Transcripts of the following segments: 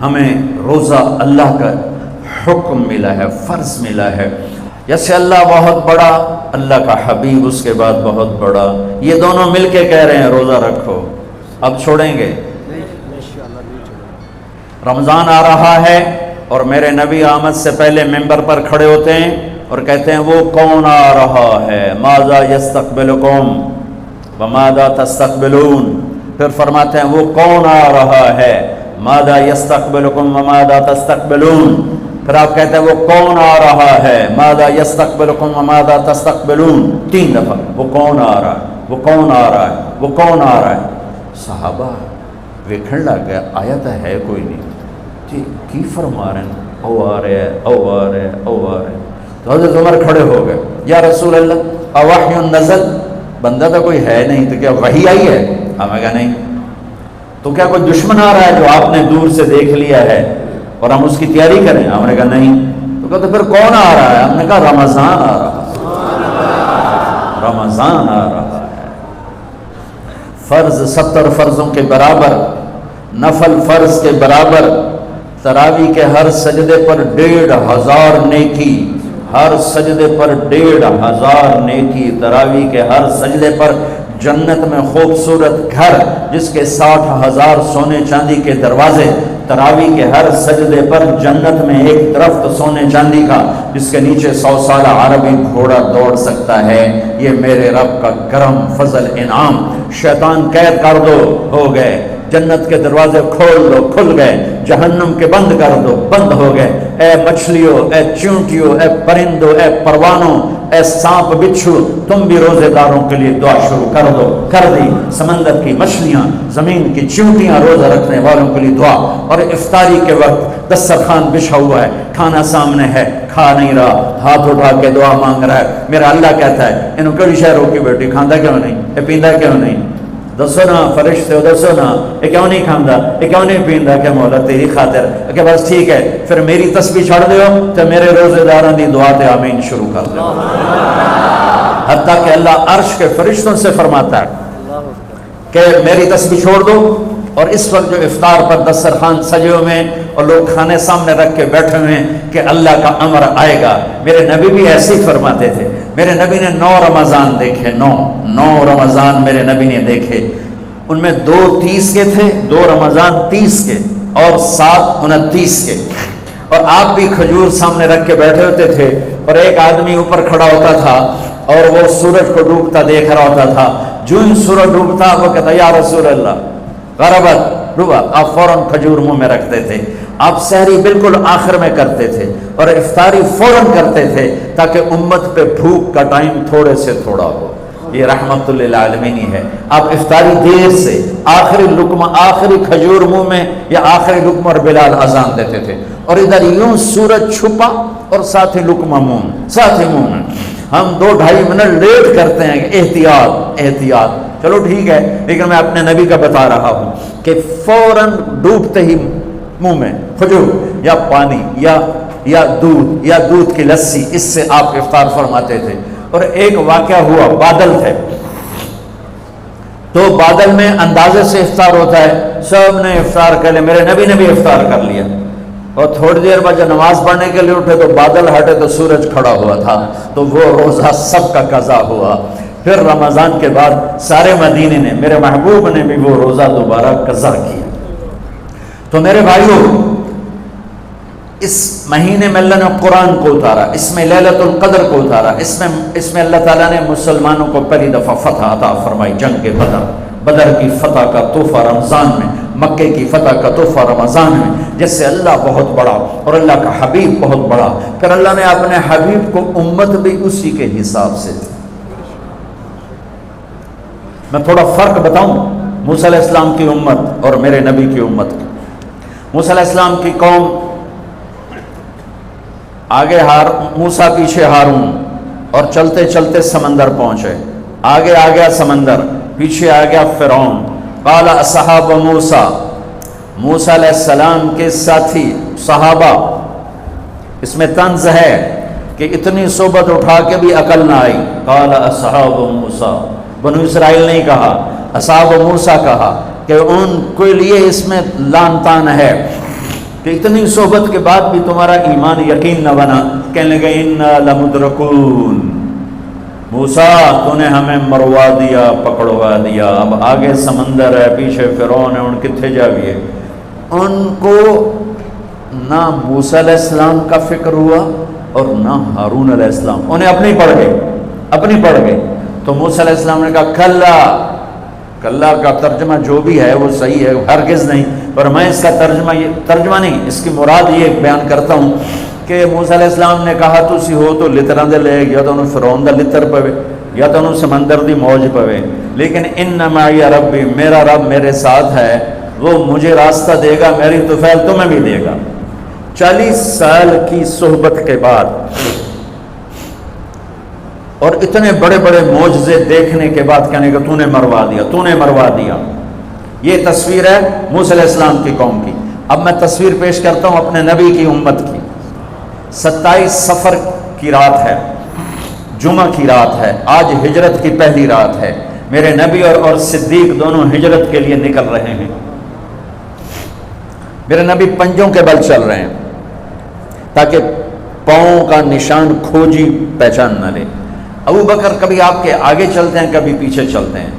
ہمیں روزہ اللہ کا حکم ملا ہے، فرض ملا ہے۔ جیسے اللہ بہت بڑا، اللہ کا حبیب اس کے بعد بہت بڑا، یہ دونوں مل کے کہہ رہے ہیں روزہ رکھو۔ اب چھوڑیں گے؟ رمضان آ رہا ہے اور میرے نبی آمد سے پہلے ممبر پر کھڑے ہوتے ہیں اور کہتے ہیں وہ کون آ رہا ہے، ماذا یستقبلکم وماذا تستقبلون۔ پھر فرماتے ہیں وہ کون آ رہا ہے، ماذا یستقبلکم وماذا تستقبلون۔ پھر آپ کہتے ہیں وہ کون آ رہا ہے، ماذا یستقبلکم وماذا تستقبلون، 3 دفعہ وہ کون آ رہا ہے، وہ کون آ رہا ہے، وہ کون آ رہا ہے۔ صحابہ ویکھن لگ گیا آیا تو ہے کوئی نہیں جی، کی فرما رہے ہیں، او آ رہے ہے، او آ رہے ہے، او آ رہے ہے۔ تو حضرت عمر کھڑے ہو گئے، یا رسول اللہ اوحی نزل، بندہ تو کوئی ہے نہیں تو کیا وحی آئی ہے؟ ہمیں کہا نہیں۔ تو کیا کوئی دشمن آ رہا ہے جو آپ نے دور سے دیکھ لیا ہے اور ہم اس کی تیاری کریں؟ ہم نے کہا نہیں۔ تو کہا تو پھر کون آ رہا ہے؟ ہم نے کہا رمضان آ رہا ہے، رمضان آ رہا ہے۔ فرض 70 فرضوں کے برابر، نفل فرض کے برابر، تراویح کے ہر سجدے پر 1500 نیکی، ہر سجدے پر 1500 نیکی، تراویح کے ہر سجدے پر جنت میں خوبصورت گھر جس کے 60,000 سونے چاندی کے دروازے، تراویح کے ہر سجدے پر جنت میں ایک درخت سونے چاندی کا جس کے نیچے 100 سالہ عربی گھوڑا دوڑ سکتا ہے۔ یہ میرے رب کا کرم، فضل، انعام۔ شیطان قید کر دو، ہو گئے۔ جنت کے دروازے کھول دو، کھل گئے۔ جہنم کے بند کر دو، بند ہو گئے۔ اے مچھلیوں، اے چیونٹیوں، اے پرندوں، اے پروانوں، اے سانپ بچھو، تم بھی روزے داروں کے لیے دعا شروع کر دو۔ کر دی۔ سمندر کی مچھلیاں، زمین کی چیونٹیاں روزہ رکھنے والوں کے لیے دعا۔ اور افطاری کے وقت دسترخوان بچھا ہوا ہے، کھانا سامنے ہے، کھا نہیں رہا، ہاتھ اٹھا کے دعا مانگ رہا ہے۔ میرا اللہ کہتا ہے انہوں کڑی شہروں کی بیٹی کھاندہ کیوں نہیں، یہ پیندہ کیوں نہیں؟ دسو نا فرشتے ہو، دسو نا یہ کیوں نہیں کھاندہ، یہ کیوں نہیں پیندہ؟ کہ مولا تیری خاطر کہ بس ٹھیک ہے، پھر میری تسبیح چھڑ دیو تو میرے روزے داران دی دعا تے آمین شروع کر دو۔ حتیٰ کہ اللہ عرش کے فرشتوں سے فرماتا ہے کہ میری تسبیح چھوڑ دو۔ اور اس وقت جو افطار پر دسترخوان سجے ہوئے ہیں اور لوگ کھانے سامنے رکھ کے بیٹھے ہوئے ہیں کہ اللہ کا امر آئے گا، میرے نبی بھی ایسے ہی فرماتے تھے۔ میرے نبی نے 9 رمضان دیکھے، 9 رمضان میرے نبی نے دیکھے۔ ان میں 2 30 کے تھے، 2 رمضان 30 کے اور 7 29 کے۔ اور آپ بھی کھجور سامنے رکھ کے بیٹھے ہوتے تھے اور ایک آدمی اوپر کھڑا ہوتا تھا اور وہ سورج کو ڈوبتا دیکھ رہا ہوتا تھا۔ جو ہی سورج ڈوبتا وہ کہتا یا رسول اللہ غربت ڈوبا، آپ فوراً کھجور منہ میں رکھتے تھے۔ آپ سحری بالکل آخر میں کرتے تھے اور افطاری فوراً کرتے تھے تاکہ امت پہ بھوک کا ٹائم تھوڑے سے تھوڑا ہو۔ یہ رحمت للعالمین ہی ہے۔ آپ افطاری دیر سے، آخری لقمہ، آخری کھجور منہ میں یا آخری لقمہ، اور بلال اذان دیتے تھے اور ادھر یوں سورج چھپا اور ساتھ ہی لقمہ منہ، ساتھ ہی منہ میں۔ ہم 2-2.5 منٹ لیٹ کرتے ہیں کہ احتیاط احتیاط، چلو ٹھیک ہے، لیکن میں اپنے نبی کا بتا رہا ہوں کہ فوراً ڈوبتے ہی منہ میں کھجور یا پانی یا دودھ کی لسی، اس سے آپ افطار فرماتے تھے۔ اور ایک واقعہ ہوا، بادل تھے تو بادل میں اندازے سے افطار ہوتا ہے، سب نے افطار کر لیا، میرے نبی نے بھی افطار کر لیا۔ اور تھوڑی دیر بعد جب نماز پڑھنے کے لیے اٹھے تو بادل ہٹے تو سورج کھڑا ہوا تھا، تو وہ روزہ سب کا قضا ہوا۔ پھر رمضان کے بعد سارے مدینے نے، میرے محبوب نے بھی وہ روزہ دوبارہ قضا کیا۔ تو میرے بھائیوں، اس مہینے میں اللہ نے قرآن کو اتارا، اس میں لیلۃ القدر کو اتارا، اس میں اللہ تعالیٰ نے مسلمانوں کو پہلی دفعہ فتح عطا فرمائی، جنگ بدر کی فتح کا تحفہ رمضان میں، مکے کی فتح کا تحفہ رمضان میں، جس سے اللہ بہت بڑا اور اللہ کا حبیب بہت بڑا۔ پھر اللہ نے اپنے حبیب کو امت بھی اسی کے حساب سے دی۔ میں تھوڑا فرق بتاؤں موسیٰ علیہ السلام کی امت اور میرے نبی کی امت کی۔ موسیٰ علیہ السلام کی قوم آگے موسیٰ پیچھے ہارون، اور چلتے چلتے سمندر پہنچے، آگے آ گیا سمندر، پیچھے آ گیا فرعون۔ قال اصحاب موسیٰ، موسیٰ علیہ السلام کے ساتھی صحابہ، اس میں طنز ہے کہ اتنی صحبت اٹھا کے بھی عقل نہ آئی۔ قال اصحاب موسیٰ، بنو اسرائیل نہیں کہا، اصحاب موسیٰ کہا کہ ان کے لیے اس میں لان تان ہے۔ کہ اتنی صحبت کے بعد بھی تمہارا ایمان یقین نہ بنا. کہنے لگے انا لمدرکون، موسیٰ تو نے ہمیں مروا دیا، پکڑوا دیا، اب آگے سمندر ہے، پیچھے فرعون ہے، ان کتنے جاویے. ان کو نہ موسیٰ علیہ السلام کا فکر ہوا اور نہ ہارون علیہ السلام، انہیں اپنی پڑھ گئے. تو موسیٰ علیہ السلام نے کہا کلا کا ترجمہ جو بھی ہے وہ صحیح ہے، ہرگز نہیں، پر میں اس کا ترجمہ نہیں، اس کی مراد یہ بیان کرتا ہوں کہ موسیٰ علیہ السلام نے کہا تسی ہو تو لتراں دے لے، یا تو انہوں فرعون دا لتر پوے یا تو انہوں سمندر دی موج پوے، لیکن ان معی ربی، میرا رب میرے ساتھ ہے، وہ مجھے راستہ دے گا، میری طفیل تمہیں بھی دے گا. 40 سال کی صحبت کے بعد اور اتنے بڑے بڑے معجزے دیکھنے کے بعد کہنے کہ تو نے مروا دیا. یہ تصویر ہے موسیٰ علیہ السلام کی قوم کی. اب میں تصویر پیش کرتا ہوں اپنے نبی کی امت کی. 27 صفر کی رات ہے، جمعہ کی رات ہے، آج ہجرت کی پہلی رات ہے. میرے نبی اور صدیق دونوں ہجرت کے لیے نکل رہے ہیں. میرے نبی پنجوں کے بل چل رہے ہیں تاکہ پاؤں کا نشان کھوجی پہچان نہ لے. ابو بکر کبھی آپ کے آگے چلتے ہیں، کبھی پیچھے چلتے ہیں.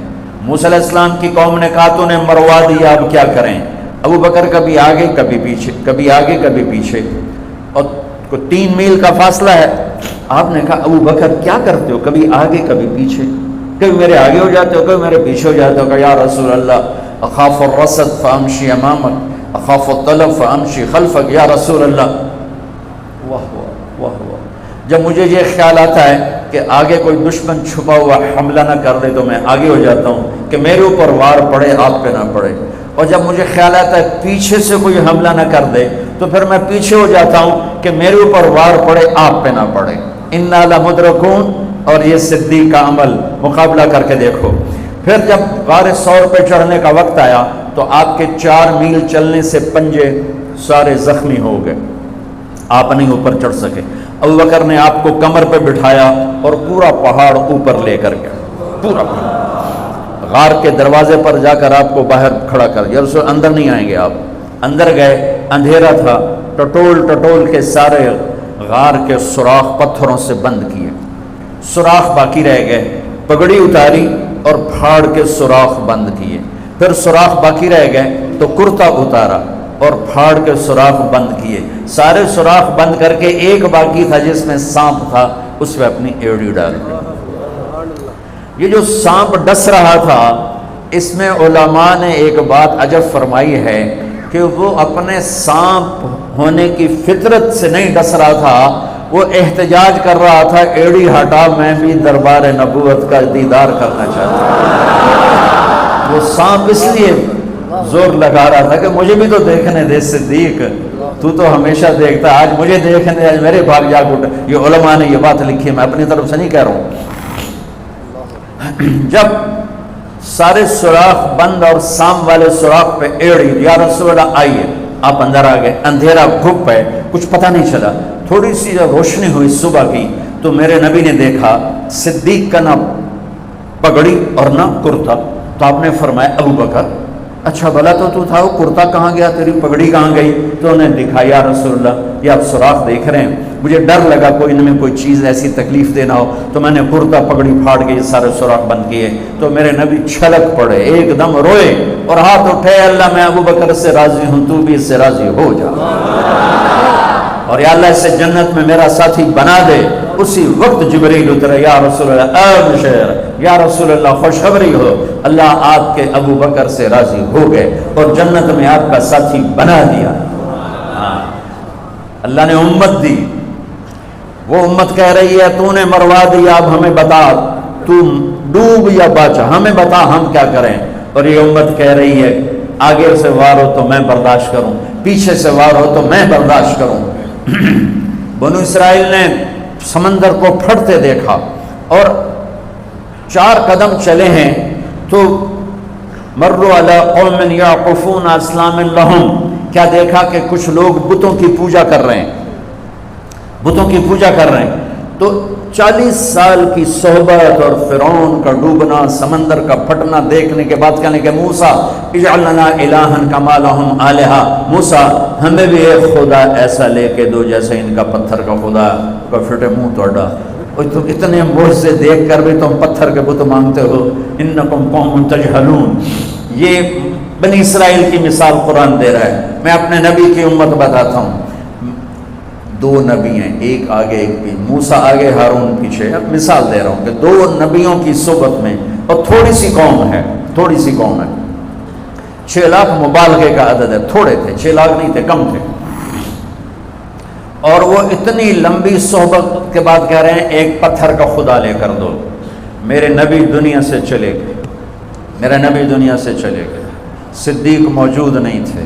موسیٰ علیہ السلام کی قوم نے کہا تو نے مروا دیا، اب کیا کریں. ابو بکر کبھی آگے کبھی پیچھے، کبھی آگے کبھی پیچھے، اور 3 میل کا فاصلہ ہے. آپ نے کہا ابو بکر کیا کرتے ہو، کبھی آگے کبھی پیچھے، کبھی میرے آگے ہو جاتے ہو کبھی میرے پیچھے ہو جاتے ہو. کہ یا رسول اللہ اخاف الرصد فامشی امامک اخاف الطلب فامشی خلفک. یا رسول اللہ، واہ، جب مجھے یہ خیال آتا ہے کہ آگے کوئی دشمن چھپا ہوا حملہ نہ کر دے تو میں آگے ہو جاتا ہوں کہ میرے اوپر وار پڑے، آپ پہ نہ پڑے. اور جب مجھے خیال آتا ہے پیچھے سے کوئی حملہ نہ کر دے تو پھر میں پیچھے ہو جاتا ہوں کہ میرے اوپر وار پڑے، آپ پہ نہ پڑے. انا لمدرکون. اور یہ صدیق کا عمل مقابلہ کر کے دیکھو. پھر جب غار ثور پہ چڑھنے کا وقت آیا تو آپ کے 4 میل چلنے سے پنجے سارے زخمی ہو گئے، آپ نہیں اوپر چڑھ سکے. ابو بکر نے آپ کو کمر پہ بٹھایا اور پورا پہاڑ اوپر لے کر گیا، پورا پہاڑ. غار کے دروازے پر جا کر آپ کو باہر کھڑا کر دیا. رسول اندر نہیں آئیں گے. آپ اندر گئے، اندھیرا تھا، ٹٹول کے سارے غار کے سوراخ پتھروں سے بند کیے، سوراخ باقی رہ گئے. پگڑی اتاری اور پھاڑ کے سوراخ بند کیے. پھر سوراخ باقی رہ گئے تو کرتا اتارا اور پھاڑ کے سوراخ بند کیے. سارے سوراخ بند کر کے ایک باقی تھا جس میں سانپ تھا، اس میں اپنی ایڑی ڈال دی. یہ جو سانپ ڈس رہا تھا، اس میں علماء نے ایک بات عجب فرمائی ہے کہ وہ اپنے سانپ ہونے کی فطرت سے نہیں ڈس رہا تھا، وہ احتجاج کر رہا تھا ایڑی ہٹا، میں بھی دربار نبوت کا دیدار کرنا چاہتا ہوں. وہ سانپ اس لیے زور لگا رہا تھا کہ مجھے بھی تو دیکھنے دے صدیق، تو ہمیشہ دیکھتا، آج مجھے دیکھنے دے، آج میرے بھاگ جاگ اٹھے. یہ علماء نے یہ بات لکھی ہے، میں اپنی طرف سے نہیں کہہ رہا ہوں. جب سارے سوراخ بند اور سام والے سوراخ پہ ایڑی، یا رسول اللہ آئیے. آپ اندر آ گئے. اندھیرا گھپ ہے، کچھ پتہ نہیں چلا. تھوڑی سی جب روشنی ہوئی صبح کی تو میرے نبی نے دیکھا صدیق کا نہ پگڑی اور نہ کرتا. تو آپ نے فرمایا ابو بکر اچھا بھلا تو تھا، وہ کرتا کہاں گیا، تیری پگڑی کہاں گئی؟ تو انہیں دکھایا یا رسول اللہ یہ آپ سوراخ دیکھ رہے ہیں، مجھے ڈر لگا کوئی ان میں کوئی چیز ایسی تکلیف دینا ہو، تو میں نے کرتا پگڑی پھاڑ کے یہ سارے سوراخ بند کیے. تو میرے نبی چھلک پڑے، ایک دم روئے اور ہاتھ اٹھے، اللہ میں ابو بکر سے راضی ہوں، تو بھی اس سے راضی ہو جا، اور یا اللہ اسے جنت میں میرا ساتھی بنا دے. اسی وقت جبریل اترے، یا رسول اللہ ابشر، یا رسول اللہ خوشخبری ہو، اللہ آپ کے ابو بکر سے راضی ہو گئے اور جنت میں آپ کا ساتھی بنا دیا. اللہ نے امت دی. وہ امت کہہ رہی ہے تو نے مروا دیا، اب ہمیں بتا تو ڈوب یا بچا، ہمیں بتا ہم کیا کریں. اور یہ امت کہہ رہی ہے آگے سے وار ہو تو میں برداشت کروں، پیچھے سے وار ہو تو میں برداشت کروں. بنو اسرائیل نے سمندر کو پھٹتے دیکھا اور 4 قدم چلے ہیں تو مروا علی قوم یعقفون اصنام لہم، کیا دیکھا کہ کچھ لوگ بتوں کی پوجا کر رہے ہیں، بتوں کی پوجا کر رہے ہیں. تو 40 سال کی صحبت اور فرعون کا ڈوبنا، سمندر کا پھٹنا دیکھنے کے بعد کہنے کہ موسیٰ اجعل لنا الہا کما لہم آلہہ، موسیٰ ہمیں بھی ایک خدا ایسا لے کے دو جیسے ان کا پتھر کا خدا کا پھٹے منہ توڑا، تم اتنے معجزے دیکھ کر بھی تم پتھر کے بت مانگتے ہو، انکم قوم تجہلون۔ یہ بنی اسرائیل کی مثال قرآن دے رہا ہے۔ میں اپنے نبی کی امت بتاتا ہوں، 2 نبی ہیں، ایک آگے ایک بھی، موسیٰ آگے ہارون پیچھے۔ اب مثال دے رہا ہوں کہ 2 نبیوں کی صحبت میں، اور تھوڑی سی قوم ہے، 6 لاکھ مبالغے کا عدد ہے، تھوڑے تھے، 6 لاکھ نہیں تھے، کم تھے، اور وہ اتنی لمبی صحبت کے بعد کہہ رہے ہیں ایک پتھر کا خدا لے کر دو۔ میرے نبی دنیا سے چلے گئے، صدیق موجود نہیں تھے،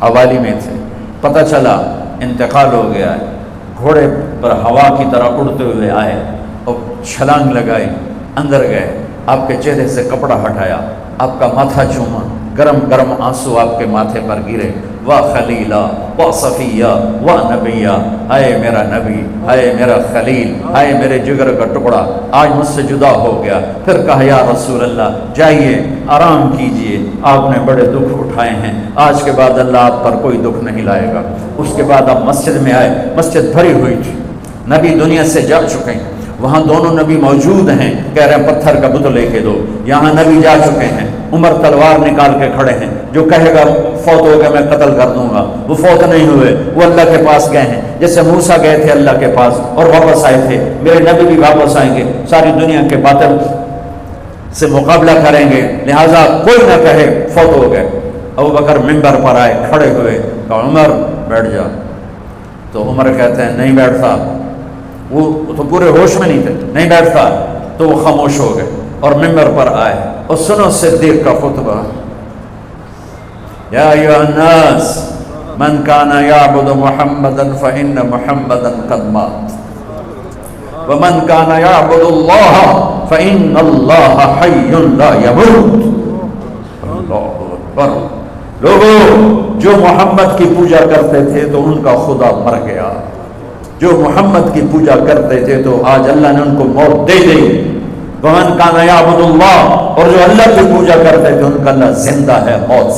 حوالی میں تھے، پتہ چلا انتقال ہو گیا ہے، گھوڑے پر ہوا کی طرح اڑتے ہوئے آئے اور چھلانگ لگائی، اندر گئے، آپ کے چہرے سے کپڑا ہٹایا، آپ کا ماتھا چوما، گرم گرم آنسو آپ کے ماتھے پر گرے، واہ خلیلہ واہ صفیہ واہ نبیہ، ہائے میرا نبی، ہائے میرا خلیل، ہائے میرے جگر کا ٹکڑا، آج مجھ سے جدا ہو گیا۔ پھر کہا یا رسول اللہ جائیے آرام کیجئے، آپ نے بڑے دکھ اٹھائے ہیں، آج کے بعد اللہ آپ پر کوئی دکھ نہیں لائے گا۔ اس کے بعد آپ مسجد میں آئے، مسجد بھری ہوئی تھی، نبی دنیا سے جا چکے ہیں، وہاں دونوں نبی موجود ہیں، کہہ رہے ہیں پتھر کا بت لے کے دو، یہاں نبی جا چکے ہیں، عمر تلوار نکال کے کھڑے ہیں، جو کہے گا فوت ہو گیا میں قتل کر دوں گا، وہ فوت نہیں ہوئے، وہ اللہ کے پاس گئے ہیں، جیسے موسیٰ گئے تھے اللہ کے پاس اور واپس آئے تھے، میرے نبی بھی واپس آئیں گے، ساری دنیا کے باطل سے مقابلہ کریں گے، لہٰذا کوئی نہ کہے فوت ہو گئے۔ ابو بکر منبر پر آئے، کھڑے ہوئے، کہا عمر بیٹھ جا، تو عمر کہتے ہیں نہیں بیٹھتا، وہ تو پورے ہوش میں نہیں تھے، نہیں بیٹھتا، تو وہ خاموش ہو گئے اور منبر پر آئے، اور سنو صدیق کا خطبہ، یا ایھا الناس من کان یعبد محمدا فإن محمدا قد مات ومن کان یعبد اللہ فإن اللہ حی لا یموت۔ اللہ اکبر، لوگوں جو محمد کی پوجا کرتے تھے تو ان کا خدا مر گیا، جو محمد کی پوجا کرتے تھے تو آج اللہ نے ان کو موت دے دی۔ ومن کان یعبد اللہ، اور جو اللہ کی پوجا کرتے تھے ان کا اللہ زندہ ہے، موت